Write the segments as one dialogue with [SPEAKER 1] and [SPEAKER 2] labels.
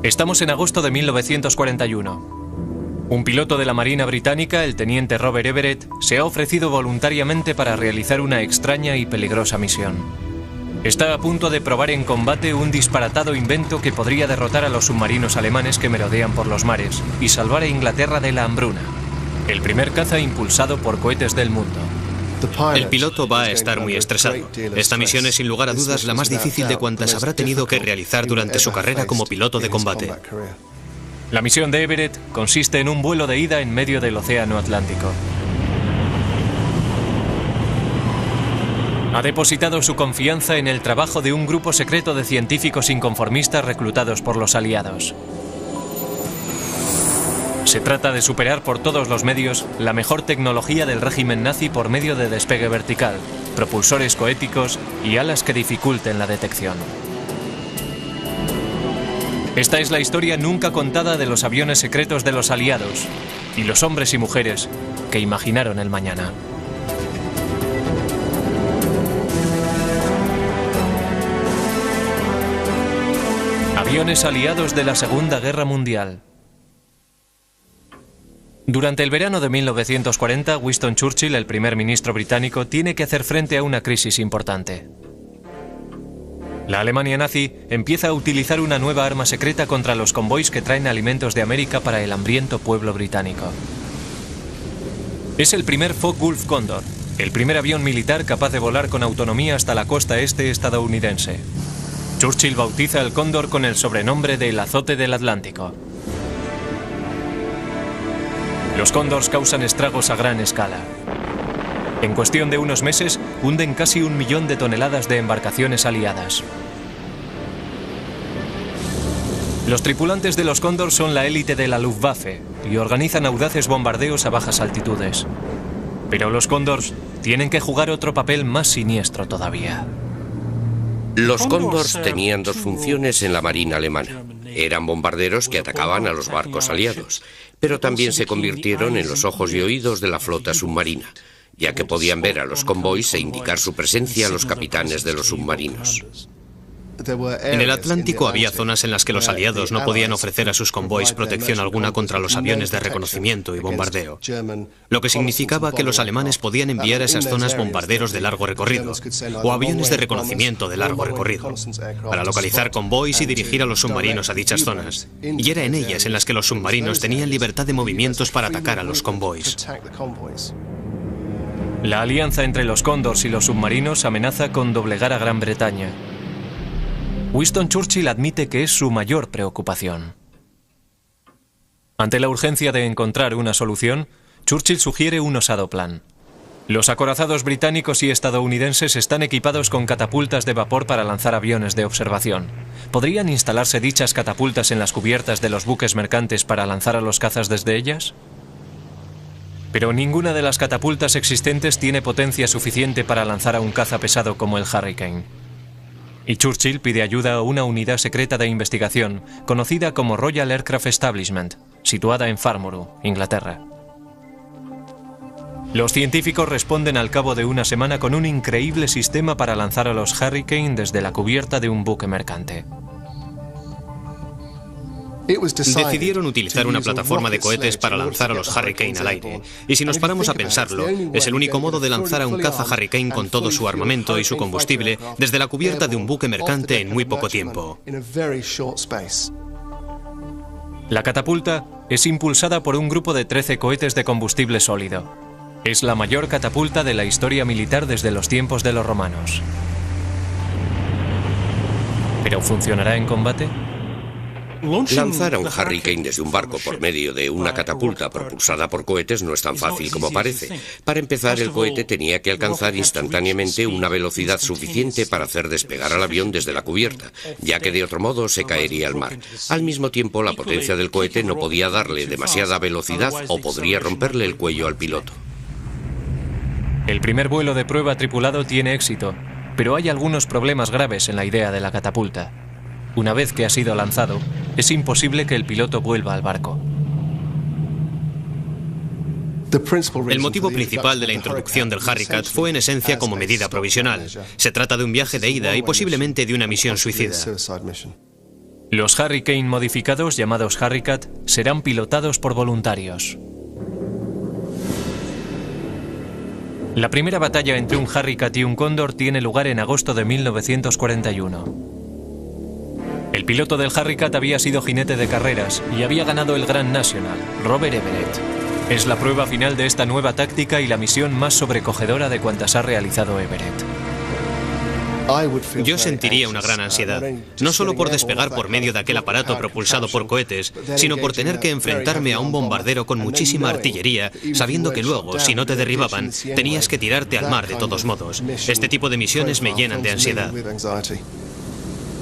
[SPEAKER 1] Estamos en agosto de 1941. Un piloto de la Marina Británica, el teniente Robert Everett, se ha ofrecido voluntariamente para realizar una extraña y peligrosa misión. Está a punto de probar en combate un disparatado invento que podría derrotar a los submarinos alemanes que merodean por los mares y salvar a Inglaterra de la hambruna. El primer caza impulsado por cohetes del mundo.
[SPEAKER 2] El piloto va a estar muy estresado. Esta misión es sin lugar a dudas la más difícil de cuantas habrá tenido que realizar durante su carrera como piloto de combate.
[SPEAKER 1] La misión de Everett consiste en un vuelo de ida en medio del Océano Atlántico. Ha depositado su confianza en el trabajo de un grupo secreto de científicos inconformistas reclutados por los aliados. Se trata de superar por todos los medios la mejor tecnología del régimen nazi por medio de despegue vertical, propulsores cohéticos y alas que dificulten la detección. Esta es la historia nunca contada de los aviones secretos de los aliados y los hombres y mujeres que imaginaron el mañana. Aviones aliados de la Segunda Guerra Mundial. Durante el verano de 1940, Winston Churchill, el primer ministro británico, tiene que hacer frente a una crisis importante. La Alemania nazi empieza a utilizar una nueva arma secreta contra los convoys que traen alimentos de América para el hambriento pueblo británico. Es el primer Focke-Wulf Cóndor, el primer avión militar capaz de volar con autonomía hasta la costa este estadounidense. Churchill bautiza el Cóndor con el sobrenombre de El azote del Atlántico. Los Cóndors causan estragos a gran escala. En cuestión de unos meses, hunden casi 1 millón de toneladas de embarcaciones aliadas. Los tripulantes de los Cóndor son la élite de la Luftwaffe y organizan audaces bombardeos a bajas altitudes. Pero los Cóndors tienen que jugar otro papel más siniestro todavía.
[SPEAKER 3] Los Cóndors tenían dos funciones en la Marina alemana. Eran bombarderos que atacaban a los barcos aliados, pero también se convirtieron en los ojos y oídos de la flota submarina, ya que podían ver a los convoys e indicar su presencia a los capitanes de los submarinos.
[SPEAKER 2] En el Atlántico había zonas en las que los aliados no podían ofrecer a sus convoys protección alguna contra los aviones de reconocimiento y bombardeo, lo que significaba que los alemanes podían enviar a esas zonas bombarderos de largo recorrido o aviones de reconocimiento de largo recorrido para localizar convoys y dirigir a los submarinos a dichas zonas, y era en ellas en las que los submarinos tenían libertad de movimientos para atacar a los convoys.
[SPEAKER 1] La alianza entre los Cóndors y los submarinos amenaza con doblegar a Gran Bretaña. Winston Churchill admite que es su mayor preocupación. Ante la urgencia de encontrar una solución, Churchill sugiere un osado plan. Los acorazados británicos y estadounidenses están equipados con catapultas de vapor para lanzar aviones de observación. ¿Podrían instalarse dichas catapultas en las cubiertas de los buques mercantes para lanzar a los cazas desde ellas? Pero ninguna de las catapultas existentes tiene potencia suficiente para lanzar a un caza pesado como el Hurricane. Y Churchill pide ayuda a una unidad secreta de investigación, conocida como Royal Aircraft Establishment, situada en Farnborough, Inglaterra. Los científicos responden al cabo de una semana con un increíble sistema para lanzar a los Hurricane desde la cubierta de un buque mercante.
[SPEAKER 2] Decidieron utilizar una plataforma de cohetes para lanzar a los Hurricane al aire. Y si nos paramos a pensarlo, es el único modo de lanzar a un caza Hurricane con todo su armamento y su combustible desde la cubierta de un buque mercante en muy poco tiempo.
[SPEAKER 1] La catapulta es impulsada por un grupo de 13 cohetes de combustible sólido. Es la mayor catapulta de la historia militar desde los tiempos de los romanos. ¿Pero funcionará en combate?
[SPEAKER 3] Lanzar a un Hurricane desde un barco por medio de una catapulta propulsada por cohetes no es tan fácil como parece. Para empezar, el cohete tenía que alcanzar instantáneamente una velocidad suficiente para hacer despegar al avión desde la cubierta, ya que de otro modo se caería al mar. Al mismo tiempo, la potencia del cohete no podía darle demasiada velocidad o podría romperle el cuello al piloto.
[SPEAKER 1] El primer vuelo de prueba tripulado tiene éxito, pero hay algunos problemas graves en la idea de la catapulta. Una vez que ha sido lanzado, es imposible que el piloto vuelva al barco.
[SPEAKER 2] El motivo principal de la introducción del Hurricane fue en esencia como medida provisional. Se trata de un viaje de ida y posiblemente de una misión suicida.
[SPEAKER 1] Los Hurricane modificados, llamados Harricat, serán pilotados por voluntarios. La primera batalla entre un Harricat y un Cóndor tiene lugar en agosto de 1941. El piloto del Harricat había sido jinete de carreras y había ganado el Grand National, Robert Everett. Es la prueba final de esta nueva táctica y la misión más sobrecogedora de cuantas ha realizado Everett.
[SPEAKER 2] Yo sentiría una gran ansiedad, no solo por despegar por medio de aquel aparato propulsado por cohetes, sino por tener que enfrentarme a un bombardero con muchísima artillería, sabiendo que luego, si no te derribaban, tenías que tirarte al mar de todos modos. Este tipo de misiones me llenan de ansiedad.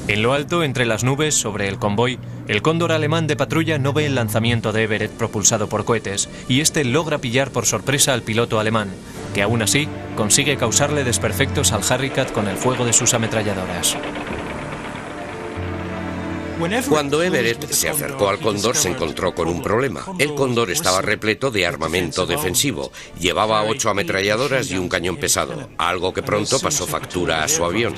[SPEAKER 1] En lo alto, entre las nubes, sobre el convoy, el Cóndor alemán de patrulla no ve el lanzamiento de Everett propulsado por cohetes, y este logra pillar por sorpresa al piloto alemán, que aún así consigue causarle desperfectos al Harricat con el fuego de sus ametralladoras.
[SPEAKER 3] Cuando Everett se acercó al Cóndor se encontró con un problema. El Cóndor estaba repleto de armamento defensivo. Llevaba 8 ametralladoras y un cañón pesado, algo que pronto pasó factura a su avión.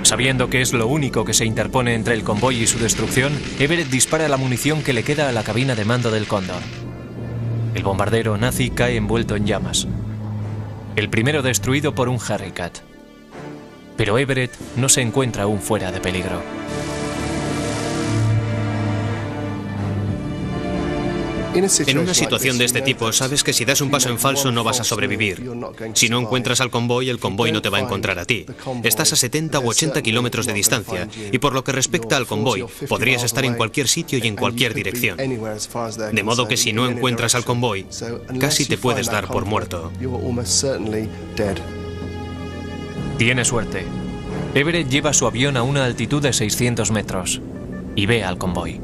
[SPEAKER 1] Sabiendo que es lo único que se interpone entre el convoy y su destrucción, Everett dispara la munición que le queda a la cabina de mando del Cóndor. El bombardero nazi cae envuelto en llamas. El primero destruido por un Harricat. Pero Everett no se encuentra aún fuera de peligro.
[SPEAKER 2] En una situación de este tipo, sabes que si das un paso en falso no vas a sobrevivir. Si no encuentras al convoy, el convoy no te va a encontrar a ti. Estás a 70 u 80 kilómetros de distancia, y por lo que respecta al convoy, podrías estar en cualquier sitio y en cualquier dirección. De modo que si no encuentras al convoy, casi te puedes dar por muerto.
[SPEAKER 1] Tiene suerte. Everett lleva su avión a una altitud de 600 metros y ve al convoy.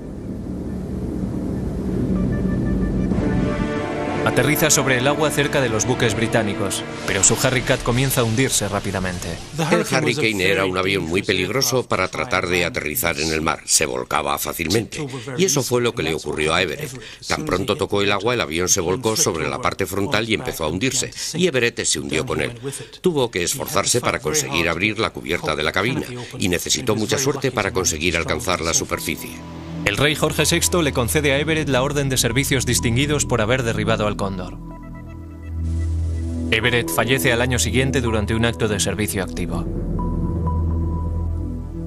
[SPEAKER 1] Aterriza sobre el agua cerca de los buques británicos, pero su Harricat comienza a hundirse rápidamente.
[SPEAKER 3] El Hurricane era un avión muy peligroso para tratar de aterrizar en el mar. Se volcaba fácilmente. Y eso fue lo que le ocurrió a Everett. Tan pronto tocó el agua, el avión se volcó sobre la parte frontal y empezó a hundirse. Y Everett se hundió con él. Tuvo que esforzarse para conseguir abrir la cubierta de la cabina y necesitó mucha suerte para conseguir alcanzar la superficie.
[SPEAKER 1] El rey Jorge VI le concede a Everett la Orden de Servicios Distinguidos por haber derribado al Cóndor. Everett fallece al año siguiente durante un acto de servicio activo.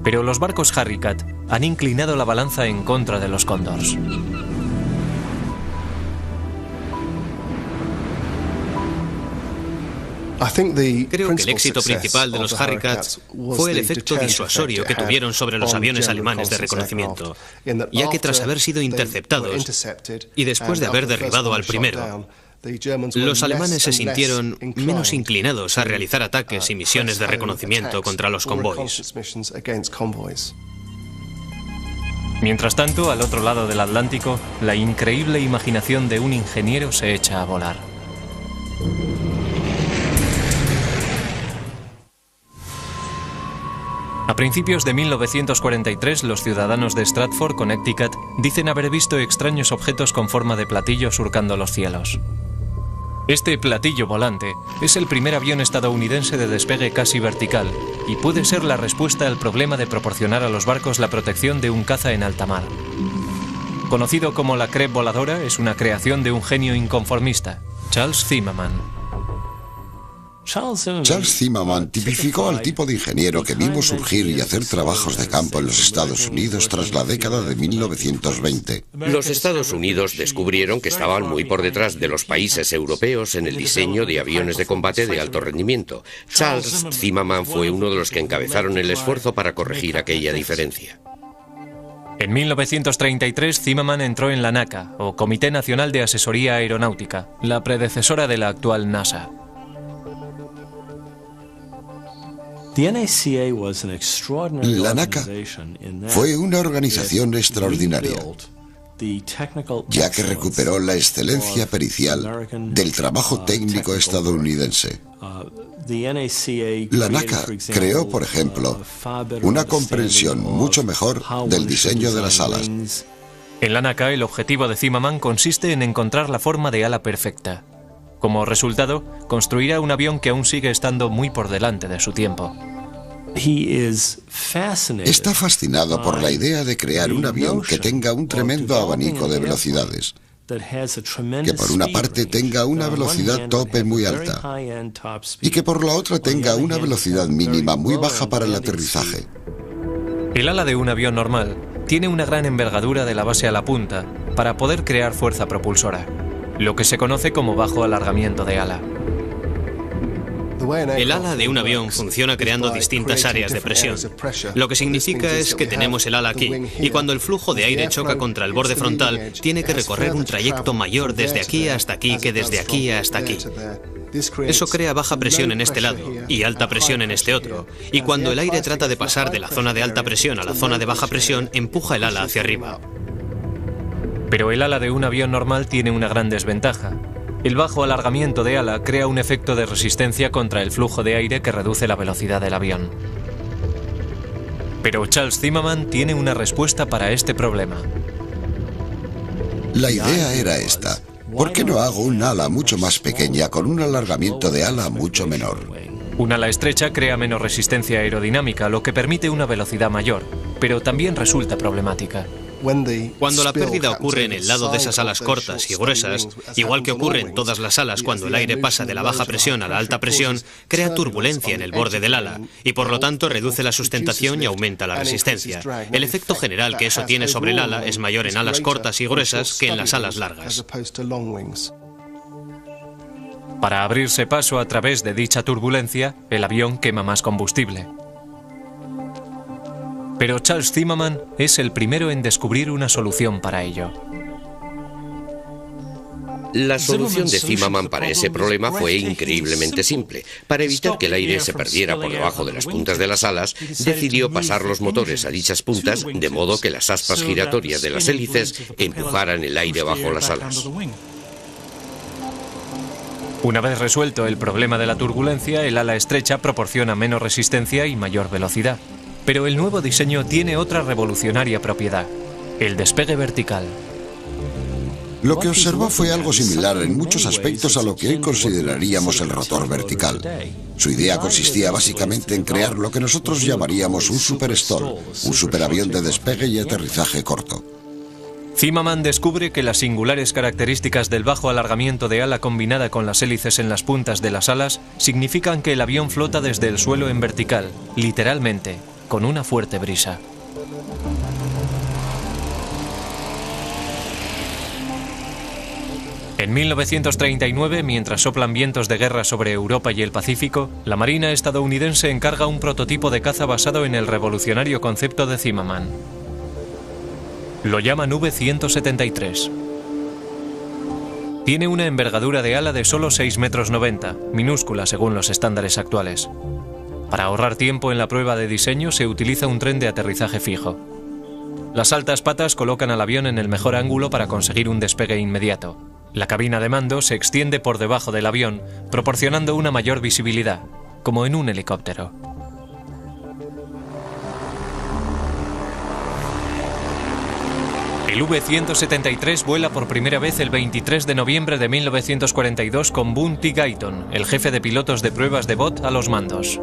[SPEAKER 1] Pero los barcos Harricat han inclinado la balanza en contra de los Cóndors.
[SPEAKER 2] Creo que el éxito principal de los Harricats fue el efecto disuasorio que tuvieron sobre los aviones alemanes de reconocimiento, ya que tras haber sido interceptados y después de haber derribado al primero, los alemanes se sintieron menos inclinados a realizar ataques y misiones de reconocimiento contra los convoys.
[SPEAKER 1] Mientras tanto, al otro lado del Atlántico, la increíble imaginación de un ingeniero se echa a volar. A principios de 1943, los ciudadanos de Stratford, Connecticut, dicen haber visto extraños objetos con forma de platillo surcando los cielos. Este platillo volante es el primer avión estadounidense de despegue casi vertical y puede ser la respuesta al problema de proporcionar a los barcos la protección de un caza en alta mar. Conocido como la Creb voladora, es una creación de un genio inconformista, Charles Zimmermann.
[SPEAKER 4] Charles Zimmermann tipificó al tipo de ingeniero que vimos surgir y hacer trabajos de campo en los Estados Unidos tras la década de 1920.
[SPEAKER 3] Los Estados Unidos descubrieron que estaban muy por detrás de los países europeos en el diseño de aviones de combate de alto rendimiento. Charles Zimmermann fue uno de los que encabezaron el esfuerzo para corregir aquella diferencia.
[SPEAKER 1] En 1933, Zimmermann entró en la NACA, o Comité Nacional de Asesoría Aeronáutica, la predecesora de la actual NASA.
[SPEAKER 4] La NACA fue una organización extraordinaria, ya que recuperó la excelencia pericial del trabajo técnico estadounidense. La NACA creó, por ejemplo, una comprensión mucho mejor del diseño de las alas.
[SPEAKER 1] En la NACA, el objetivo de Zimmermann consiste en encontrar la forma de ala perfecta. Como resultado, construirá un avión que aún sigue estando muy por delante de su tiempo.
[SPEAKER 4] Está fascinado por la idea de crear un avión que tenga un tremendo abanico de velocidades, que por una parte tenga una velocidad tope muy alta y que por la otra tenga una velocidad mínima muy baja para el aterrizaje.
[SPEAKER 1] El ala de un avión normal tiene una gran envergadura de la base a la punta para poder crear fuerza propulsora, lo que se conoce como bajo alargamiento de ala.
[SPEAKER 2] El ala de un avión funciona creando distintas áreas de presión. Lo que significa es que tenemos el ala aquí, y cuando el flujo de aire choca contra el borde frontal, tiene que recorrer un trayecto mayor desde aquí hasta aquí que desde aquí hasta aquí. Eso crea baja presión en este lado y alta presión en este otro, y cuando el aire trata de pasar de la zona de alta presión a la zona de baja presión, empuja el ala hacia arriba.
[SPEAKER 1] Pero el ala de un avión normal tiene una gran desventaja. El bajo alargamiento de ala crea un efecto de resistencia contra el flujo de aire que reduce la velocidad del avión. Pero Charles Zimmermann tiene una respuesta para este problema.
[SPEAKER 4] La idea era esta: ¿por qué no hago un ala mucho más pequeña con un alargamiento de ala mucho menor?
[SPEAKER 1] Un ala estrecha crea menos resistencia aerodinámica, lo que permite una velocidad mayor, pero también resulta problemática.
[SPEAKER 2] Cuando la pérdida ocurre en el lado de esas alas cortas y gruesas, igual que ocurre en todas las alas cuando el aire pasa de la baja presión a la alta presión, crea turbulencia en el borde del ala y por lo tanto reduce la sustentación y aumenta la resistencia. El efecto general que eso tiene sobre el ala es mayor en alas cortas y gruesas que en las alas largas.
[SPEAKER 1] Para abrirse paso a través de dicha turbulencia, el avión quema más combustible. Pero Charles Zimmermann es el primero en descubrir una solución para ello.
[SPEAKER 3] La solución de Zimmermann para ese problema fue increíblemente simple. Para evitar que el aire se perdiera por debajo de las puntas de las alas, decidió pasar los motores a dichas puntas de modo que las aspas giratorias de las hélices empujaran el aire bajo las alas.
[SPEAKER 1] Una vez resuelto el problema de la turbulencia, el ala estrecha proporciona menos resistencia y mayor velocidad. Pero el nuevo diseño tiene otra revolucionaria propiedad: el despegue vertical.
[SPEAKER 4] Lo que observó fue algo similar en muchos aspectos a lo que hoy consideraríamos el rotor vertical. Su idea consistía básicamente en crear lo que nosotros llamaríamos un superstall, un superavión de despegue y aterrizaje corto.
[SPEAKER 1] Zimmermann descubre que las singulares características del bajo alargamiento de ala combinada con las hélices en las puntas de las alas significan que el avión flota desde el suelo en vertical, literalmente, con una fuerte brisa. En 1939, mientras soplan vientos de guerra sobre Europa y el Pacífico, la Marina estadounidense encarga un prototipo de caza basado en el revolucionario concepto de Zimmermann. Lo llaman V-173. Tiene una envergadura de ala de solo 6,90 m, minúscula según los estándares actuales. Para ahorrar tiempo en la prueba de diseño se utiliza un tren de aterrizaje fijo. Las altas patas colocan al avión en el mejor ángulo para conseguir un despegue inmediato. La cabina de mando se extiende por debajo del avión, proporcionando una mayor visibilidad, como en un helicóptero. El V-173 vuela por primera vez el 23 de noviembre de 1942 con Boone T. Guyton, el jefe de pilotos de pruebas de Bott, a los mandos.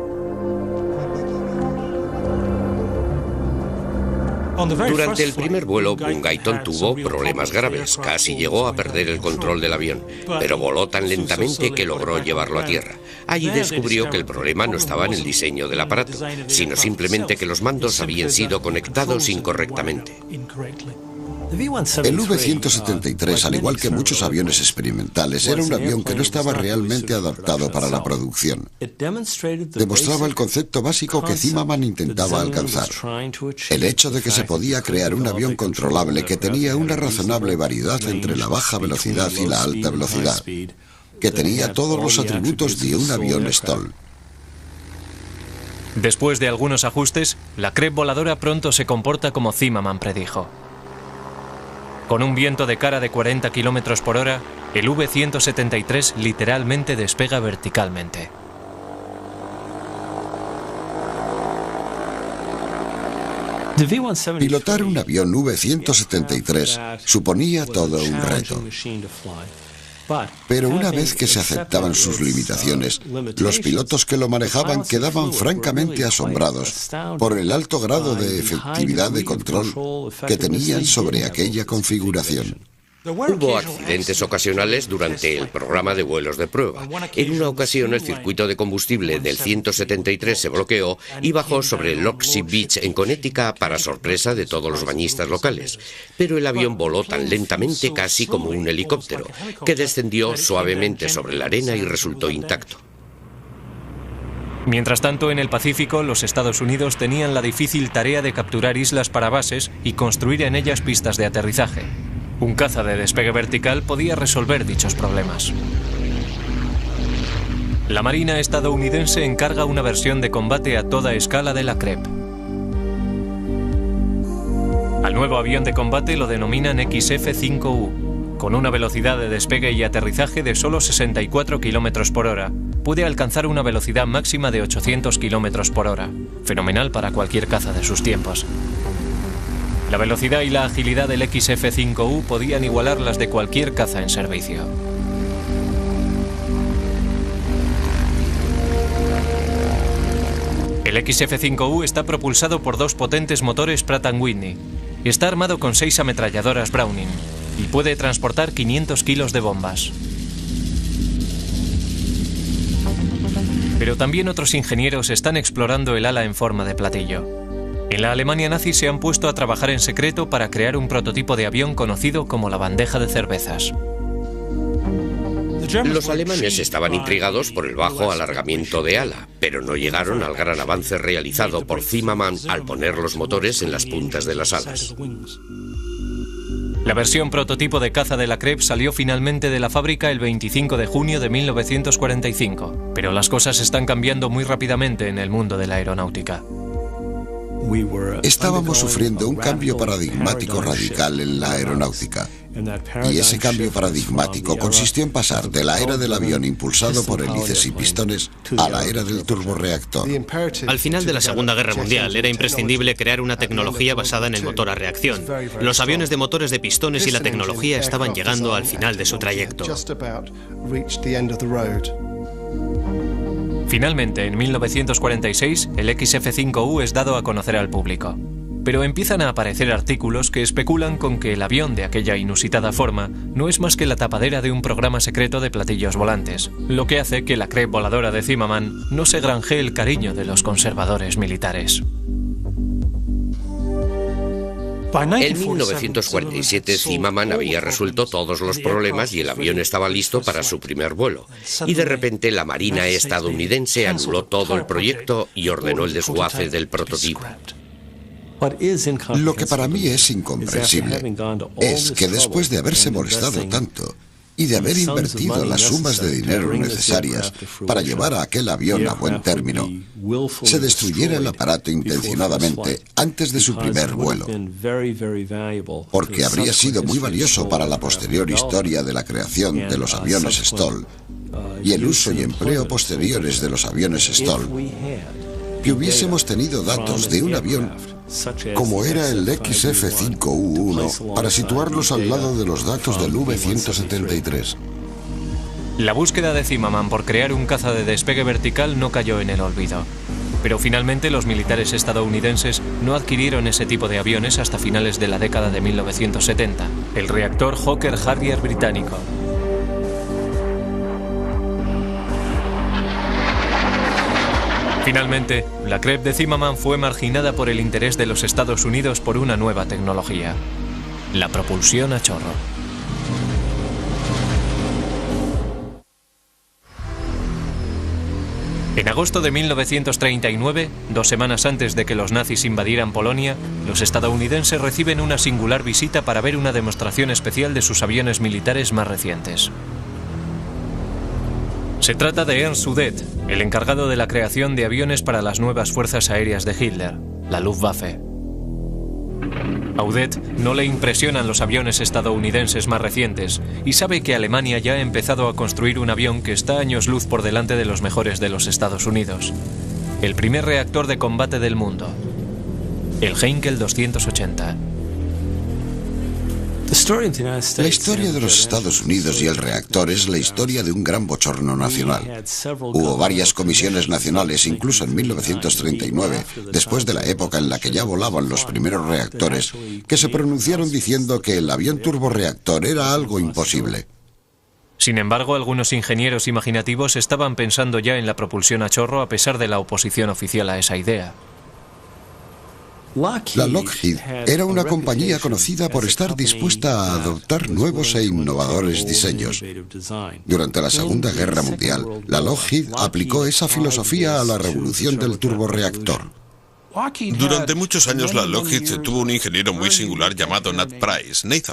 [SPEAKER 3] Durante el primer vuelo, Boone Guyton tuvo problemas graves. Casi llegó a perder el control del avión, pero voló tan lentamente que logró llevarlo a tierra. Allí descubrió que el problema no estaba en el diseño del aparato, sino simplemente que los mandos habían sido conectados incorrectamente.
[SPEAKER 4] El V-173, al igual que muchos aviones experimentales, era un avión que no estaba realmente adaptado para la producción. Demostraba el concepto básico que Zimmermann intentaba alcanzar: el hecho de que se podía crear un avión controlable que tenía una razonable variedad entre la baja velocidad y la alta velocidad, que tenía todos los atributos de un avión STOL.
[SPEAKER 1] Después de algunos ajustes, la Krebs voladora pronto se comporta como Zimmermann predijo. Con un viento de cara de 40 km por hora, el V-173 literalmente despega verticalmente.
[SPEAKER 4] Pilotar un avión V-173 suponía todo un reto. Pero una vez que se aceptaban sus limitaciones, los pilotos que lo manejaban quedaban francamente asombrados por el alto grado de efectividad de control que tenían sobre aquella configuración.
[SPEAKER 3] Hubo accidentes ocasionales durante el programa de vuelos de prueba. En una ocasión, el circuito de combustible del 173 se bloqueó y bajó sobre Loxie Beach en Connecticut para sorpresa de todos los bañistas locales. Pero el avión voló tan lentamente, casi como un helicóptero, que descendió suavemente sobre la arena y resultó intacto.
[SPEAKER 1] Mientras tanto, en el Pacífico, los Estados Unidos tenían la difícil tarea de capturar islas para bases y construir en ellas pistas de aterrizaje. Un caza de despegue vertical podía resolver dichos problemas. La Marina estadounidense encarga una versión de combate a toda escala de la CREP. Al nuevo avión de combate lo denominan XF-5U. Con una velocidad de despegue y aterrizaje de solo 64 km por hora, puede alcanzar una velocidad máxima de 800 km por hora, fenomenal para cualquier caza de sus tiempos. La velocidad y la agilidad del XF-5U podían igualar las de cualquier caza en servicio. El XF-5U está propulsado por dos potentes motores Pratt & Whitney. Está armado con 6 ametralladoras Browning y puede transportar 500 kilos de bombas. Pero también otros ingenieros están explorando el ala en forma de platillo. En la Alemania nazi se han puesto a trabajar en secreto para crear un prototipo de avión conocido como la bandeja de cervezas.
[SPEAKER 3] Los alemanes estaban intrigados por el bajo alargamiento de ala, pero no llegaron al gran avance realizado por Zimmermann al poner los motores en las puntas de las alas.
[SPEAKER 1] La versión prototipo de caza de la CREP salió finalmente de la fábrica el 25 de junio de 1945, pero las cosas están cambiando muy rápidamente en el mundo de la aeronáutica.
[SPEAKER 4] Estábamos sufriendo un cambio paradigmático radical en la aeronáutica. Y ese cambio paradigmático consistió en pasar de la era del avión impulsado por hélices y pistones a la era del turborreactor.
[SPEAKER 2] Al final de la Segunda Guerra Mundial era imprescindible crear una tecnología basada en el motor a reacción. Los aviones de motores de pistones y la tecnología estaban llegando al final de su trayecto.
[SPEAKER 1] Finalmente, en 1946, el XF-5U es dado a conocer al público. Pero empiezan a aparecer artículos que especulan con que el avión de aquella inusitada forma no es más que la tapadera de un programa secreto de platillos volantes, lo que hace que la CREP voladora de Zimmermann no se granjee el cariño de los conservadores militares.
[SPEAKER 3] En 1947 Zimmermann había resuelto todos los problemas y el avión estaba listo para su primer vuelo. Y de repente la Marina estadounidense anuló todo el proyecto y ordenó el desguace del prototipo.
[SPEAKER 4] Lo que para mí es incomprensible es que después de haberse molestado tanto y de haber invertido las sumas de dinero necesarias para llevar a aquel avión a buen término, se destruyera el aparato intencionadamente antes de su primer vuelo, porque habría sido muy valioso para la posterior historia de la creación de los aviones Stoll y el uso y empleo posteriores de los aviones Stoll, que hubiésemos tenido datos de un avión como era el XF-5U-1 para situarlos al lado de los datos del V-173.
[SPEAKER 1] La búsqueda de Zimmermann por crear un caza de despegue vertical no cayó en el olvido. Pero finalmente los militares estadounidenses no adquirieron ese tipo de aviones hasta finales de la década de 1970, el reactor Hawker Harrier británico. Finalmente, la CREP de Zimmermann fue marginada por el interés de los Estados Unidos por una nueva tecnología: la propulsión a chorro. En agosto de 1939, 2 semanas antes de que los nazis invadieran Polonia, los estadounidenses reciben una singular visita para ver una demostración especial de sus aviones militares más recientes. Se trata de Ernst Udet, el encargado de la creación de aviones para las nuevas fuerzas aéreas de Hitler, la Luftwaffe. A Udet no le impresionan los aviones estadounidenses más recientes y sabe que Alemania ya ha empezado a construir un avión que está años luz por delante de los mejores de los Estados Unidos. El primer reactor de combate del mundo, el Heinkel 280.
[SPEAKER 4] La historia de los Estados Unidos y el reactor es la historia de un gran bochorno nacional. Hubo varias comisiones nacionales, incluso en 1939, después de la época en la que ya volaban los primeros reactores, que se pronunciaron diciendo que el avión turborreactor era algo imposible.
[SPEAKER 1] Sin embargo, algunos ingenieros imaginativos estaban pensando ya en la propulsión a chorro a pesar de la oposición oficial a esa idea.
[SPEAKER 4] La Lockheed era una compañía conocida por estar dispuesta a adoptar nuevos e innovadores diseños. Durante la Segunda Guerra Mundial, la Lockheed aplicó esa filosofía a la revolución del turborreactor.
[SPEAKER 5] Durante muchos años la Lockheed tuvo un ingeniero muy singular llamado Nathan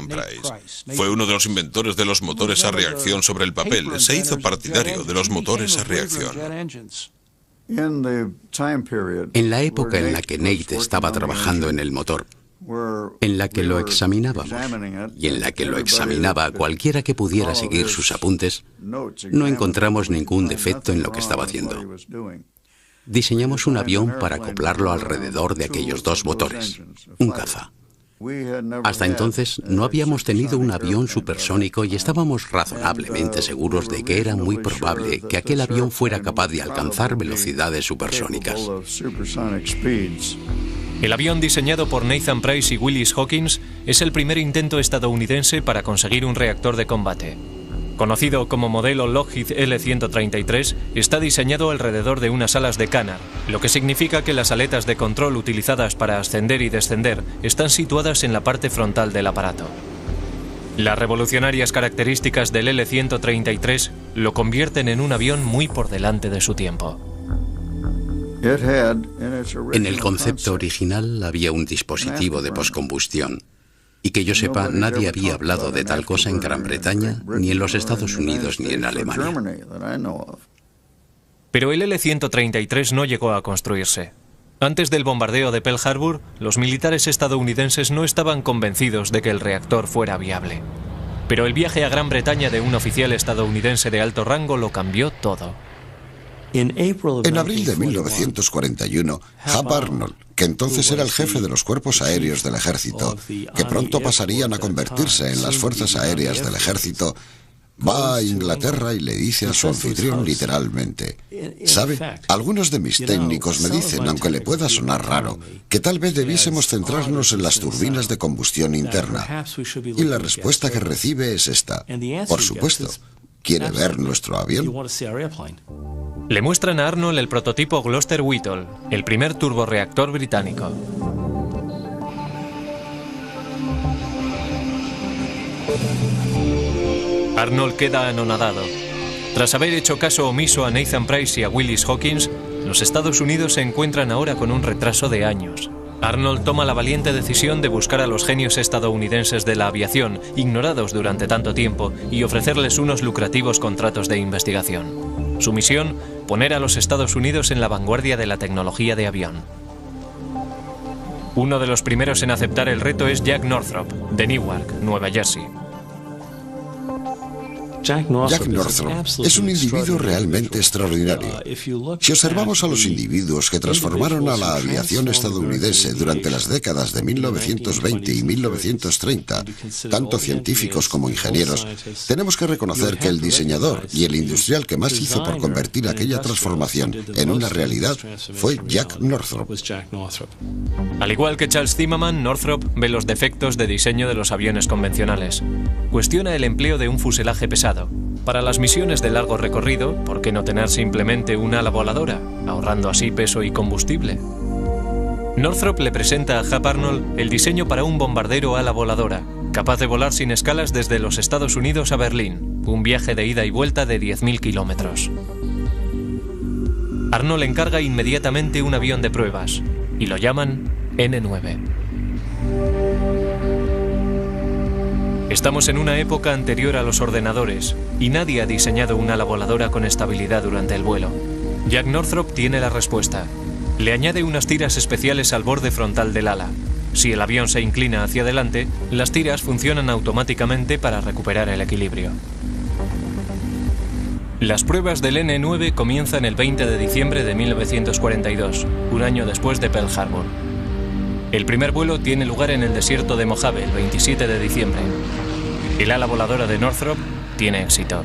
[SPEAKER 5] Price. Fue uno de los inventores de los motores a reacción sobre el papel. Se hizo partidario de los motores a reacción.
[SPEAKER 6] En la época en la que Nate estaba trabajando en el motor, en la que lo examinábamos y en la que lo examinaba a cualquiera que pudiera seguir sus apuntes, no encontramos ningún defecto en lo que estaba haciendo. Diseñamos un avión para acoplarlo alrededor de aquellos dos motores, un caza. Hasta entonces no habíamos tenido un avión supersónico y estábamos razonablemente seguros de que era muy probable que aquel avión fuera capaz de alcanzar velocidades supersónicas.
[SPEAKER 1] El avión diseñado por Nathan Price y Willis Hawkins es el primer intento estadounidense para conseguir un reactor de combate. Conocido como modelo Lockheed L-133, está diseñado alrededor de unas alas de Canard, lo que significa que las aletas de control utilizadas para ascender y descender están situadas en la parte frontal del aparato. Las revolucionarias características del L-133 lo convierten en un avión muy por delante de su tiempo.
[SPEAKER 6] En el concepto original había un dispositivo de poscombustión. Y que yo sepa, nadie había hablado de tal cosa en Gran Bretaña, ni en los Estados Unidos, ni en Alemania.
[SPEAKER 1] Pero el L-133 no llegó a construirse. Antes del bombardeo de Pearl Harbor, los militares estadounidenses no estaban convencidos de que el reactor fuera viable. Pero el viaje a Gran Bretaña de un oficial estadounidense de alto rango lo cambió todo.
[SPEAKER 4] En abril de 1941, Hap Arnold, que entonces era el jefe de los cuerpos aéreos del ejército, que pronto pasarían a convertirse en las fuerzas aéreas del ejército, va a Inglaterra y le dice a su anfitrión literalmente: ¿sabe? Algunos de mis técnicos me dicen, aunque le pueda sonar raro, que tal vez debiésemos centrarnos en las turbinas de combustión interna. Y la respuesta que recibe es esta: por supuesto. ¿Quiere ver nuestro avión?
[SPEAKER 1] Le muestran a Arnold el prototipo Gloster Whittle, el primer turborreactor británico. Arnold queda anonadado. Tras haber hecho caso omiso a Nathan Price y a Willis Hawkins, los Estados Unidos se encuentran ahora con un retraso de años. Arnold toma la valiente decisión de buscar a los genios estadounidenses de la aviación, ignorados durante tanto tiempo, y ofrecerles unos lucrativos contratos de investigación. Su misión: poner a los Estados Unidos en la vanguardia de la tecnología de avión. Uno de los primeros en aceptar el reto es Jack Northrop, de Newark, Nueva Jersey.
[SPEAKER 4] Jack Northrop es un individuo realmente extraordinario. Si observamos a los individuos que transformaron a la aviación estadounidense durante las décadas de 1920 y 1930, tanto científicos como ingenieros, tenemos que reconocer que el diseñador y el industrial que más hizo por convertir aquella transformación en una realidad fue Jack Northrop.
[SPEAKER 1] Al igual que Charles Zimmerman, Northrop ve los defectos de diseño de los aviones convencionales. Cuestiona el empleo de un fuselaje pesado. Para las misiones de largo recorrido, ¿por qué no tener simplemente una ala voladora, ahorrando así peso y combustible? Northrop le presenta a Hap Arnold el diseño para un bombardero ala voladora, capaz de volar sin escalas desde los Estados Unidos a Berlín, un viaje de ida y vuelta de 10.000 kilómetros. Arnold encarga inmediatamente un avión de pruebas, y lo llaman N-9. Estamos en una época anterior a los ordenadores y nadie ha diseñado una ala voladora con estabilidad durante el vuelo. Jack Northrop tiene la respuesta. Le añade unas tiras especiales al borde frontal del ala. Si el avión se inclina hacia adelante, las tiras funcionan automáticamente para recuperar el equilibrio. Las pruebas del N-9 comienzan el 20 de diciembre de 1942, un año después de Pearl Harbor. El primer vuelo tiene lugar en el desierto de Mojave el 27 de diciembre. El ala voladora de Northrop tiene éxito.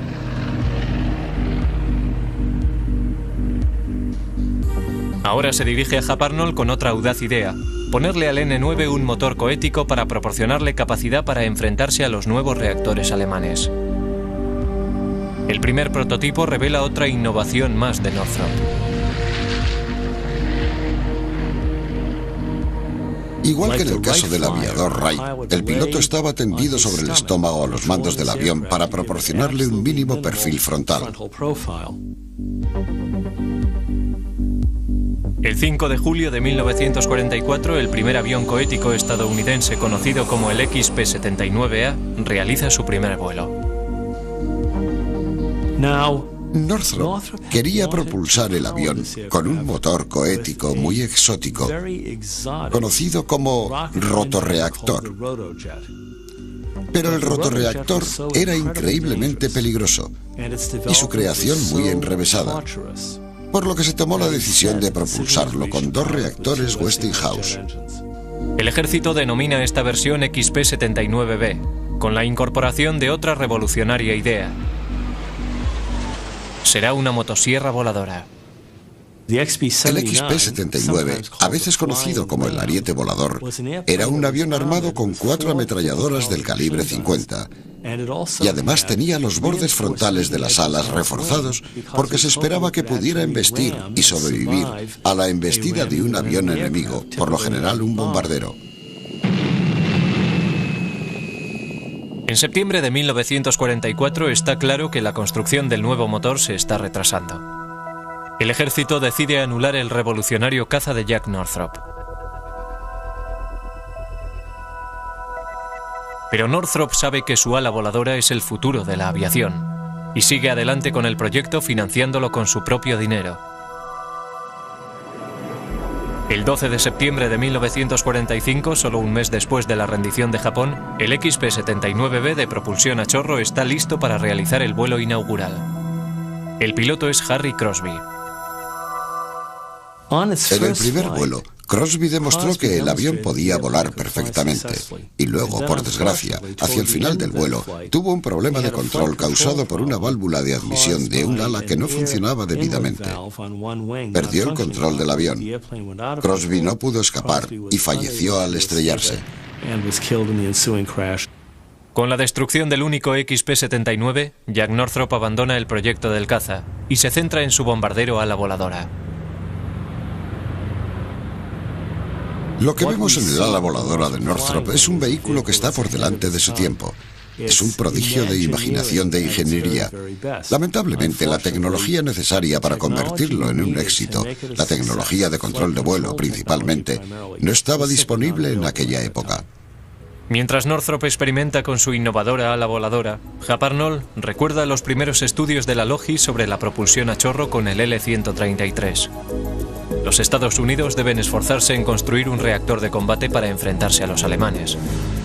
[SPEAKER 1] Ahora se dirige a Hap Arnold con otra audaz idea: ponerle al N-9 un motor cohético para proporcionarle capacidad para enfrentarse a los nuevos reactores alemanes. El primer prototipo revela otra innovación más de Northrop.
[SPEAKER 4] Igual que en el caso del aviador Wright, el piloto estaba tendido sobre el estómago a los mandos del avión para proporcionarle un mínimo perfil frontal.
[SPEAKER 1] El 5 de julio de 1944, el primer avión cohético estadounidense conocido como el XP-79A realiza su primer vuelo.
[SPEAKER 4] Northrop quería propulsar el avión con un motor cohético muy exótico, conocido como rotorreactor. Pero el rotorreactor era increíblemente peligroso y su creación muy enrevesada, por lo que se tomó la decisión de propulsarlo con 2 reactores Westinghouse.
[SPEAKER 1] El ejército denomina esta versión XP-79B, con la incorporación de otra revolucionaria idea. Será una motosierra voladora.
[SPEAKER 4] El XP-79, a veces conocido como el ariete volador, era un avión armado con 4 ametralladoras del calibre 50 y además tenía los bordes frontales de las alas reforzados porque se esperaba que pudiera embestir y sobrevivir a la embestida de un avión enemigo, por lo general un bombardero.
[SPEAKER 1] En septiembre de 1944 está claro que la construcción del nuevo motor se está retrasando. El ejército decide anular el revolucionario caza de Jack Northrop. Pero Northrop sabe que su ala voladora es el futuro de la aviación y sigue adelante con el proyecto financiándolo con su propio dinero. El 12 de septiembre de 1945, solo un mes después de la rendición de Japón, el XP-79B de propulsión a chorro está listo para realizar el vuelo inaugural. El piloto es Harry Crosby.
[SPEAKER 4] En el primer vuelo, Crosby demostró que el avión podía volar perfectamente y luego, por desgracia, hacia el final del vuelo, tuvo un problema de control causado por una válvula de admisión de un ala que no funcionaba debidamente. Perdió el control del avión. Crosby no pudo escapar y falleció al estrellarse.
[SPEAKER 1] Con la destrucción del único XP-79, Jack Northrop abandona el proyecto del caza y se centra en su bombardero ala voladora.
[SPEAKER 4] Lo que vemos en el ala voladora de Northrop es un vehículo que está por delante de su tiempo. Es un prodigio de imaginación de ingeniería. Lamentablemente, la tecnología necesaria para convertirlo en un éxito, la tecnología de control de vuelo principalmente, no estaba disponible en aquella época.
[SPEAKER 1] Mientras Northrop experimenta con su innovadora ala voladora, Hap Arnold recuerda los primeros estudios de la Lockheed sobre la propulsión a chorro con el L-133. Los Estados Unidos deben esforzarse en construir un reactor de combate para enfrentarse a los alemanes.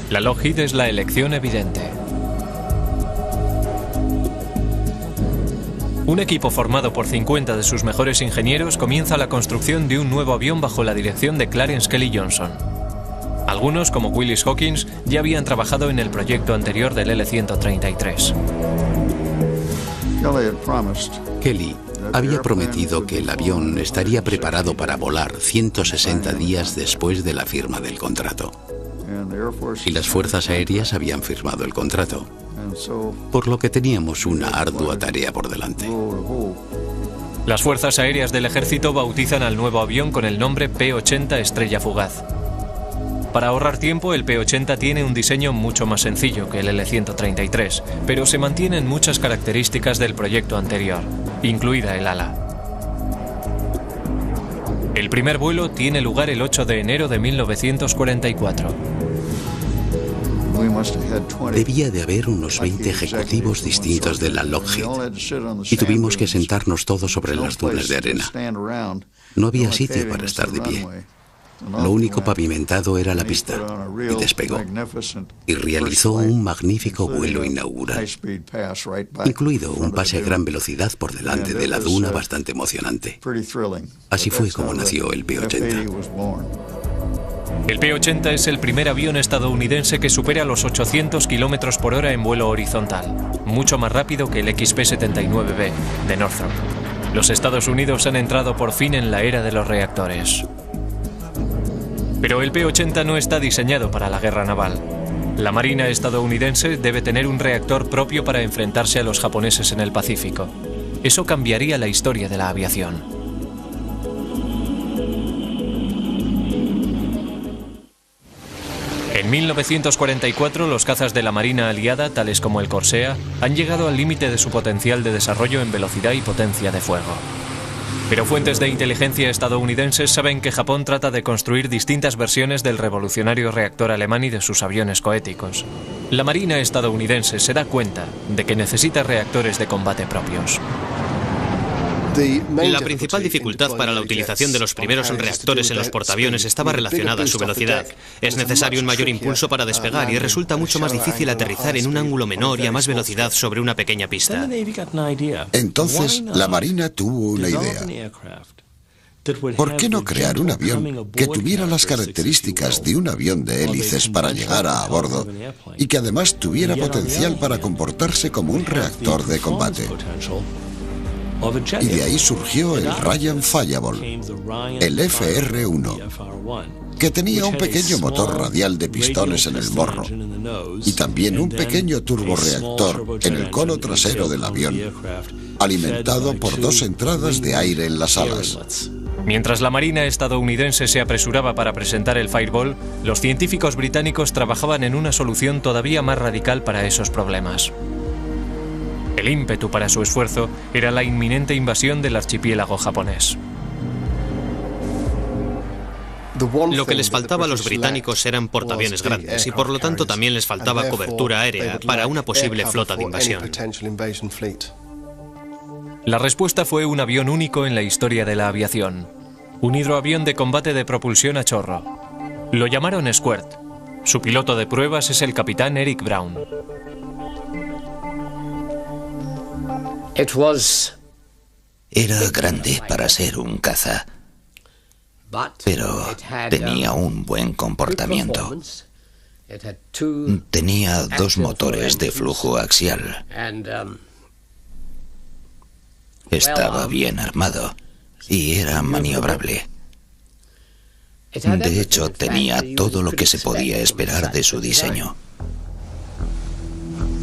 [SPEAKER 1] La Lockheed es la elección evidente. Un equipo formado por 50 de sus mejores ingenieros comienza la construcción de un nuevo avión bajo la dirección de Clarence Kelly Johnson. Algunos, como Willis Hawkins, ya habían trabajado en el proyecto anterior del L-133.
[SPEAKER 6] Kelly había prometido que el avión estaría preparado para volar 160 días después de la firma del contrato. Y las fuerzas aéreas habían firmado el contrato, por lo que teníamos una ardua tarea por delante.
[SPEAKER 1] Las fuerzas aéreas del ejército bautizan al nuevo avión con el nombre P-80 Estrella Fugaz. Para ahorrar tiempo, el P-80 tiene un diseño mucho más sencillo que el L-133, pero se mantienen muchas características del proyecto anterior, incluida el ala. El primer vuelo tiene lugar el 8 de enero de 1944.
[SPEAKER 6] Debía de haber unos 20 ejecutivos distintos de la Lockheed y tuvimos que sentarnos todos sobre las dunas de arena. No había sitio para estar de pie. Lo único pavimentado era la pista, y despegó, y realizó un magnífico vuelo inaugural, incluido un pase a gran velocidad por delante de la duna bastante emocionante. Así fue como nació el P-80.
[SPEAKER 1] El P-80 es el primer avión estadounidense que supera los 800 km por hora en vuelo horizontal, mucho más rápido que el XP-79B de Northrop. Los Estados Unidos han entrado por fin en la era de los reactores. Pero el P-80 no está diseñado para la guerra naval. La Marina estadounidense debe tener un reactor propio para enfrentarse a los japoneses en el Pacífico. Eso cambiaría la historia de la aviación. En 1944, los cazas de la Marina aliada, tales como el Corsair, han llegado al límite de su potencial de desarrollo en velocidad y potencia de fuego. Pero fuentes de inteligencia estadounidenses saben que Japón trata de construir distintas versiones del revolucionario reactor alemán y de sus aviones cohéticos. La Marina estadounidense se da cuenta de que necesita reactores de combate propios.
[SPEAKER 2] La principal dificultad para la utilización de los primeros reactores en los portaaviones estaba relacionada a su velocidad. Es necesario un mayor impulso para despegar y resulta mucho más difícil aterrizar en un ángulo menor y a más velocidad sobre una pequeña pista.
[SPEAKER 4] Entonces, la Marina tuvo una idea. ¿Por qué no crear un avión que tuviera las características de un avión de hélices para llegar a bordo y que además tuviera potencial para comportarse como un reactor de combate? Y de ahí surgió el Ryan Fallable, el FR-1, que tenía un pequeño motor radial de pistones en el morro y también un pequeño turborreactor en el cono trasero del avión, alimentado por dos entradas de aire en las alas.
[SPEAKER 1] Mientras la Marina estadounidense se apresuraba para presentar el Fireball, los científicos británicos trabajaban en una solución todavía más radical para esos problemas. El ímpetu para su esfuerzo era la inminente invasión del archipiélago japonés.
[SPEAKER 2] Lo que les faltaba a los británicos eran portaaviones grandes y por lo tanto también les faltaba cobertura aérea para una posible flota de invasión.
[SPEAKER 1] La respuesta fue un avión único en la historia de la aviación. Un hidroavión de combate de propulsión a chorro. Lo llamaron Squirt. Su piloto de pruebas es el capitán Eric Brown.
[SPEAKER 7] Era grande para ser un caza, pero tenía un buen comportamiento. Tenía dos motores de flujo axial. Estaba bien armado y era maniobrable. De hecho, tenía todo lo que se podía esperar de su diseño.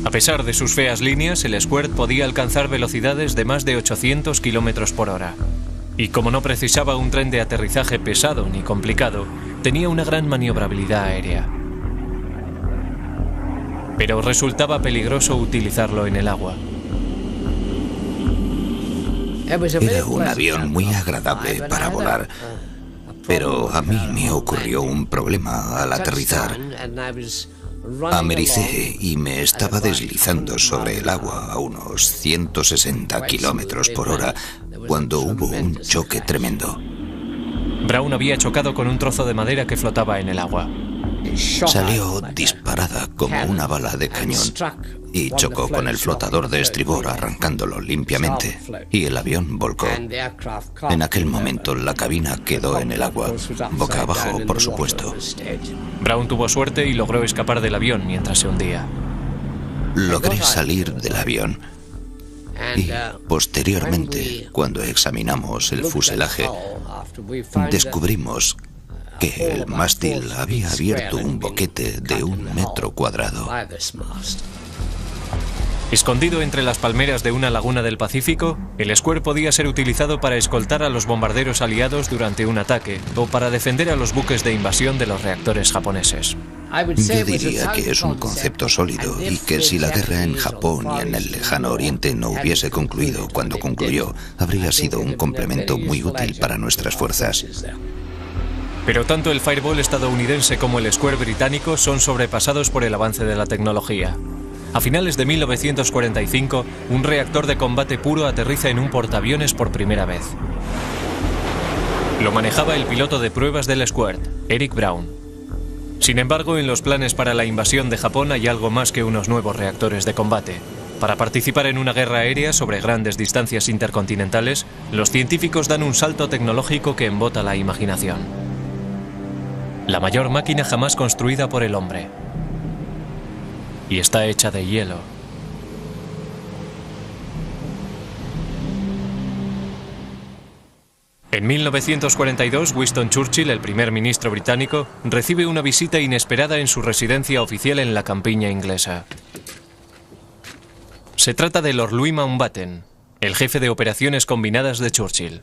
[SPEAKER 1] A pesar de sus feas líneas, el Squirt podía alcanzar velocidades de más de 800 km por hora. Y como no precisaba un tren de aterrizaje pesado ni complicado, tenía una gran maniobrabilidad aérea. Pero resultaba peligroso utilizarlo en el agua.
[SPEAKER 7] Era un avión muy agradable para volar, pero a mí me ocurrió un problema al aterrizar. Americé y me estaba deslizando sobre el agua a unos 160 kilómetros por hora cuando hubo un choque tremendo.
[SPEAKER 1] Brown había chocado con un trozo de madera que flotaba en el agua.
[SPEAKER 7] Salió disparada como una bala de cañón y chocó con el flotador de estribor arrancándolo limpiamente y el avión volcó. En aquel momento la cabina quedó en el agua, boca abajo por supuesto.
[SPEAKER 1] Brown tuvo suerte y logró escapar del avión mientras se hundía.
[SPEAKER 7] Logré salir del avión y posteriormente, cuando examinamos el fuselaje, descubrimos que el mástil había abierto un boquete de 1 metro cuadrado.
[SPEAKER 1] Escondido entre las palmeras de una laguna del Pacífico, el Squirt podía ser utilizado para escoltar a los bombarderos aliados durante un ataque o para defender a los buques de invasión de los reactores japoneses.
[SPEAKER 7] Yo diría que es un concepto sólido y que si la guerra en Japón y en el lejano oriente no hubiese concluido cuando concluyó, habría sido un complemento muy útil para nuestras fuerzas.
[SPEAKER 1] Pero tanto el Fireball estadounidense como el Squirt británico son sobrepasados por el avance de la tecnología. A finales de 1945, un reactor de combate puro aterriza en un portaaviones por primera vez. Lo manejaba el piloto de pruebas del Squirt, Eric Brown. Sin embargo, en los planes para la invasión de Japón hay algo más que unos nuevos reactores de combate. Para participar en una guerra aérea sobre grandes distancias intercontinentales, los científicos dan un salto tecnológico que embota la imaginación. la mayor máquina jamás construida por el hombre. Y está hecha de hielo. En 1942, Winston Churchill, el primer ministro británico, recibe una visita inesperada en su residencia oficial en la campiña inglesa. Se trata de Lord Louis Mountbatten, el jefe de operaciones combinadas de Churchill.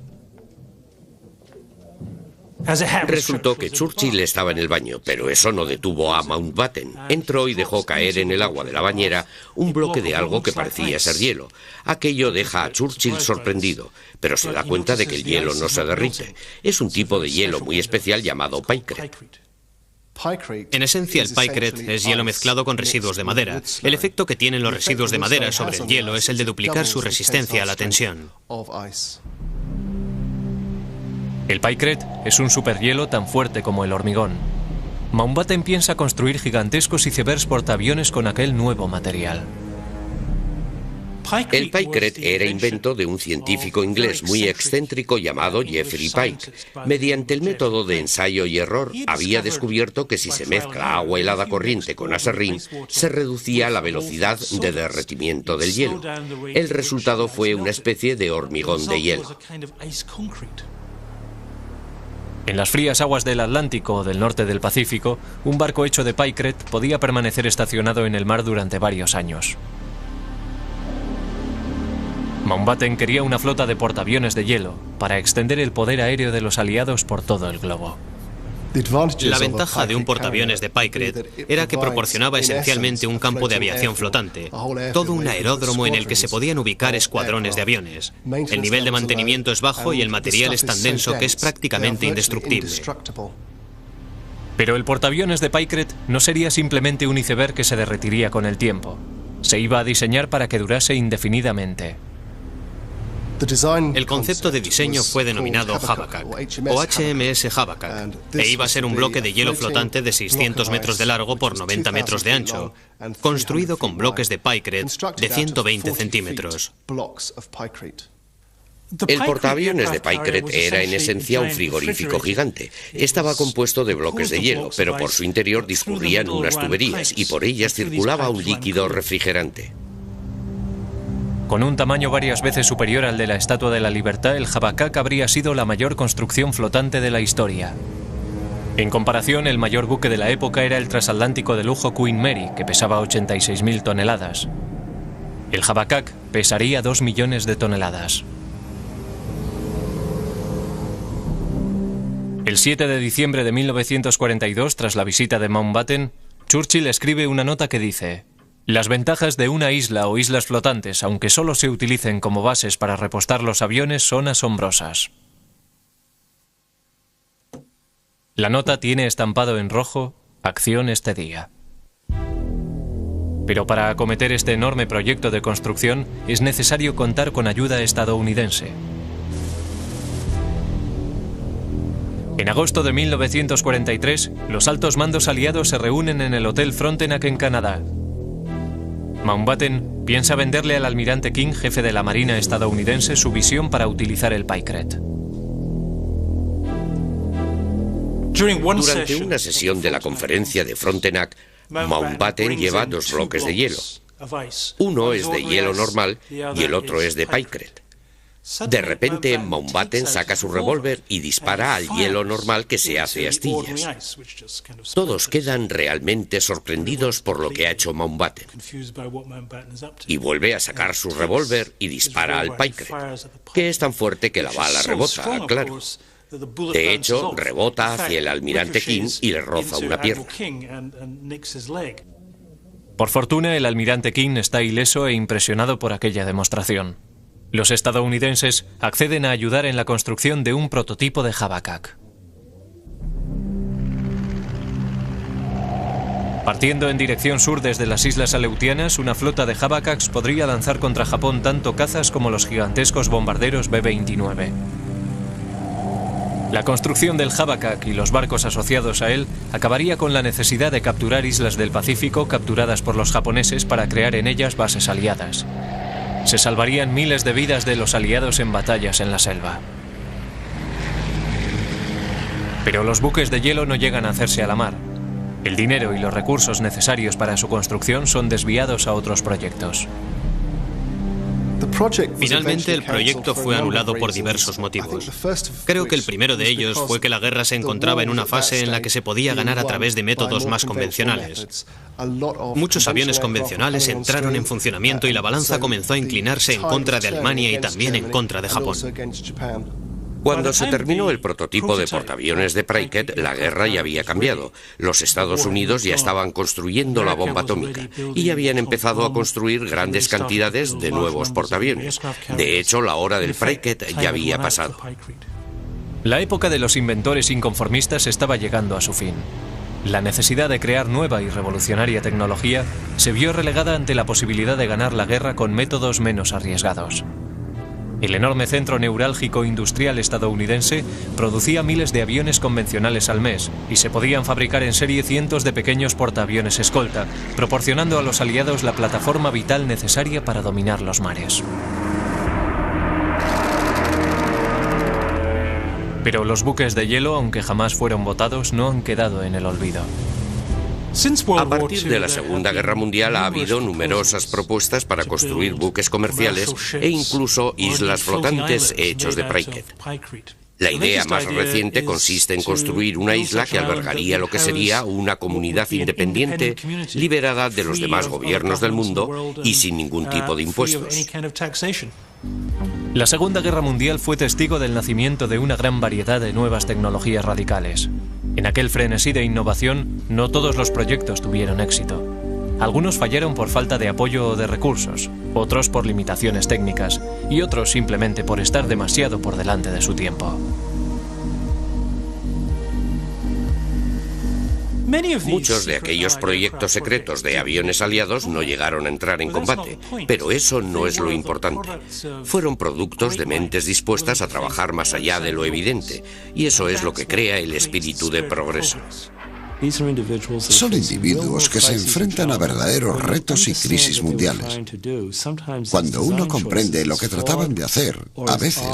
[SPEAKER 3] Resultó que Churchill estaba en el baño, pero eso no detuvo a Mountbatten. Entró y dejó caer en el agua de la bañera un bloque de algo que parecía ser hielo. Aquello deja a Churchill sorprendido, pero se da cuenta de que el hielo no se derrite. Es un tipo de hielo muy especial llamado Pykrete.
[SPEAKER 2] En esencia, el Pykrete es hielo mezclado con residuos de madera. El efecto que tienen los residuos de madera sobre el hielo es el de duplicar su resistencia a la tensión.
[SPEAKER 1] El Pykrete es un superhielo tan fuerte como el hormigón. Mountbatten piensa construir gigantescos icebergs portaaviones con aquel nuevo material.
[SPEAKER 3] El Pykrete era invento de un científico inglés muy excéntrico llamado Geoffrey Pike. Mediante el método de ensayo y error, había descubierto que si se mezcla agua helada corriente con aserrín, se reducía la velocidad de derretimiento del hielo. El resultado fue una especie de hormigón de hielo.
[SPEAKER 1] En las frías aguas del Atlántico o del norte del Pacífico, un barco hecho de Pykrete podía permanecer estacionado en el mar durante varios años. Mountbatten quería una flota de portaaviones de hielo para extender el poder aéreo de los aliados por todo el globo.
[SPEAKER 2] La ventaja de un portaaviones de Pykrete era que proporcionaba esencialmente un campo de aviación flotante, todo un aeródromo en el que se podían ubicar escuadrones de aviones. El nivel de mantenimiento es bajo y el material es tan denso que es prácticamente indestructible.
[SPEAKER 1] Pero el portaaviones de Pykrete no sería simplemente un iceberg que se derretiría con el tiempo. Se iba a diseñar para que durase indefinidamente.
[SPEAKER 2] El concepto de diseño fue denominado Habakkuk, o HMS Habakkuk, e iba a ser un bloque de hielo flotante de 600 metros de largo por 90 metros de ancho, construido con bloques de Pykrete de 120 centímetros.
[SPEAKER 3] El portaaviones de Pykrete era en esencia un frigorífico gigante. Estaba compuesto de bloques de hielo, pero por su interior discurrían unas tuberías y por ellas circulaba un líquido refrigerante.
[SPEAKER 1] Con un tamaño varias veces superior al de la Estatua de la Libertad, el Habakkuk habría sido la mayor construcción flotante de la historia. En comparación, el mayor buque de la época era el transatlántico de lujo Queen Mary, que pesaba 86.000 toneladas. El Habakkuk pesaría 2 millones de toneladas. El 7 de diciembre de 1942, tras la visita de Mountbatten, Churchill escribe una nota que dice: «Las ventajas de una isla o islas flotantes, aunque solo se utilicen como bases para repostar los aviones, son asombrosas». La nota tiene estampado en rojo: «Acción este día». Pero para acometer este enorme proyecto de construcción es necesario contar con ayuda estadounidense. En agosto de 1943, los altos mandos aliados se reúnen en el Hotel Frontenac en Canadá. Mountbatten piensa venderle al almirante King, jefe de la Marina estadounidense, su visión para utilizar el Pykrete.
[SPEAKER 3] Durante una sesión de la conferencia de Frontenac, Mountbatten lleva 2 bloques de hielo. Uno es de hielo normal y el otro es de Pykrete. De repente, Mountbatten saca su revólver y dispara al hielo normal, que se hace astillas. Todos quedan realmente sorprendidos por lo que ha hecho Mountbatten. Y vuelve a sacar su revólver y dispara al Pykrete, que es tan fuerte que la bala rebota, claro. De hecho, rebota hacia el almirante King y le roza una pierna.
[SPEAKER 1] Por fortuna, el almirante King está ileso e impresionado por aquella demostración. Los estadounidenses acceden a ayudar en la construcción de un prototipo de Habakkuk. Partiendo en dirección sur desde las Islas Aleutianas, una flota de Habakkuks podría lanzar contra Japón tanto cazas como los gigantescos bombarderos B-29. La construcción del Habakkuk y los barcos asociados a él acabaría con la necesidad de capturar islas del Pacífico capturadas por los japoneses para crear en ellas bases aliadas. Se salvarían miles de vidas de los aliados en batallas en la selva. Pero los buques de hielo no llegan a hacerse a la mar. El dinero y los recursos necesarios para su construcción son desviados a otros proyectos.
[SPEAKER 2] Finalmente, el proyecto fue anulado por diversos motivos. Creo que el primero de ellos fue que la guerra se encontraba en una fase en la que se podía ganar a través de métodos más convencionales. Muchos aviones convencionales entraron en funcionamiento y la balanza comenzó a inclinarse en contra de Alemania y también en contra de Japón.
[SPEAKER 3] Cuando se terminó el prototipo de portaaviones de Priket, la guerra ya había cambiado. Los Estados Unidos ya estaban construyendo la bomba atómica y ya habían empezado a construir grandes cantidades de nuevos portaaviones. De hecho, la hora del Priket ya había pasado.
[SPEAKER 1] La época de los inventores inconformistas estaba llegando a su fin. La necesidad de crear nueva y revolucionaria tecnología se vio relegada ante la posibilidad de ganar la guerra con métodos menos arriesgados. El enorme centro neurálgico industrial estadounidense producía miles de aviones convencionales al mes y se podían fabricar en serie cientos de pequeños portaaviones escolta, proporcionando a los aliados la plataforma vital necesaria para dominar los mares. Pero los buques de hielo, aunque jamás fueron votados, no han quedado en el olvido.
[SPEAKER 3] A partir de la Segunda Guerra Mundial ha habido numerosas propuestas para construir buques comerciales e incluso islas flotantes hechos de Priket. La idea más reciente consiste en construir una isla que albergaría lo que sería una comunidad independiente, liberada de los demás gobiernos del mundo y sin ningún tipo de impuestos.
[SPEAKER 1] La Segunda Guerra Mundial fue testigo del nacimiento de una gran variedad de nuevas tecnologías radicales. En aquel frenesí de innovación, no todos los proyectos tuvieron éxito. Algunos fallaron por falta de apoyo o de recursos, otros por limitaciones técnicas y otros simplemente por estar demasiado por delante de su tiempo.
[SPEAKER 3] Muchos de aquellos proyectos secretos de aviones aliados no llegaron a entrar en combate, pero eso no es lo importante. Fueron productos de mentes dispuestas a trabajar más allá de lo evidente, y eso es lo que crea el espíritu de progreso.
[SPEAKER 4] Son individuos que se enfrentan a verdaderos retos y crisis mundiales. Cuando uno comprende lo que trataban de hacer, a veces,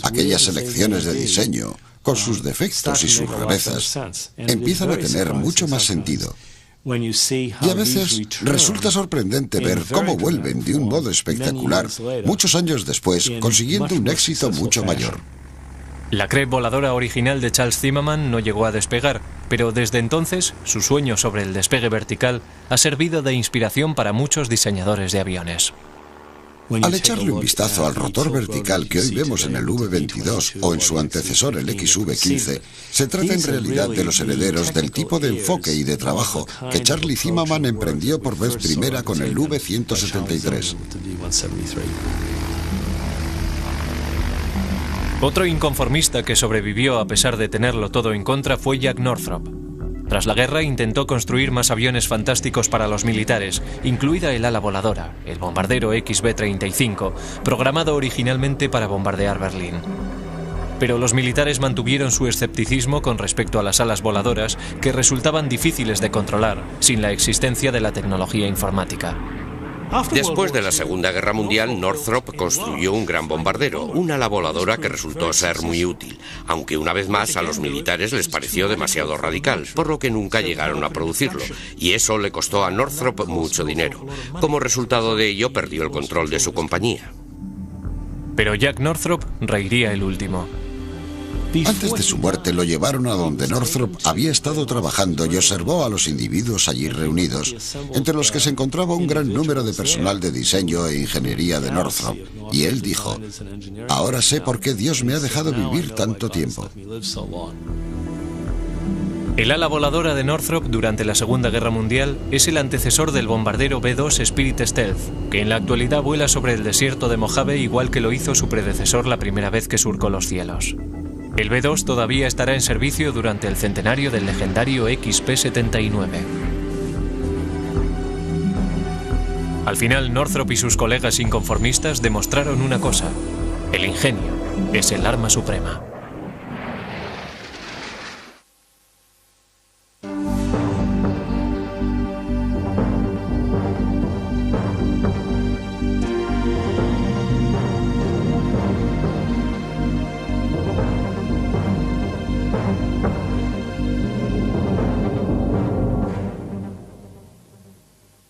[SPEAKER 4] aquellas elecciones de diseño, con sus defectos y sus rarezas, empiezan a tener mucho más sentido. Y a veces resulta sorprendente ver cómo vuelven de un modo espectacular, muchos años después, consiguiendo un éxito mucho mayor.
[SPEAKER 1] La Crepe voladora original de Charles Zimmermann no llegó a despegar, pero desde entonces su sueño sobre el despegue vertical ha servido de inspiración para muchos diseñadores de aviones.
[SPEAKER 4] Al echarle un vistazo al rotor vertical que hoy vemos en el V-22 o en su antecesor el XV-15, se trata en realidad de los herederos del tipo de enfoque y de trabajo que Charlie Zimmermann emprendió por vez primera con el V-173.
[SPEAKER 1] Otro inconformista que sobrevivió a pesar de tenerlo todo en contra fue Jack Northrop. Tras la guerra intentó construir más aviones fantásticos para los militares, incluida el ala voladora, el bombardero XB-35, programado originalmente para bombardear Berlín. Pero los militares mantuvieron su escepticismo con respecto a las alas voladoras, que resultaban difíciles de controlar sin la existencia de la tecnología informática.
[SPEAKER 3] Después de la Segunda Guerra Mundial, Northrop construyó un gran bombardero, una ala voladora que resultó ser muy útil, aunque una vez más a los militares les pareció demasiado radical, por lo que nunca llegaron a producirlo, y eso le costó a Northrop mucho dinero. Como resultado de ello, perdió el control de su compañía.
[SPEAKER 1] Pero Jack Northrop reiría el último.
[SPEAKER 4] Antes de su muerte lo llevaron a donde Northrop había estado trabajando y observó a los individuos allí reunidos, entre los que se encontraba un gran número de personal de diseño e ingeniería de Northrop. Y él dijo: ahora sé por qué Dios me ha dejado vivir tanto tiempo.
[SPEAKER 1] El ala voladora de Northrop durante la Segunda Guerra Mundial es el antecesor del bombardero B-2 Spirit Stealth, que en la actualidad vuela sobre el desierto de Mojave igual que lo hizo su predecesor la primera vez que surcó los cielos. El B-2 todavía estará en servicio durante el centenario del legendario XP-79. Al final, Northrop y sus colegas inconformistas demostraron una cosa: el ingenio es el arma suprema.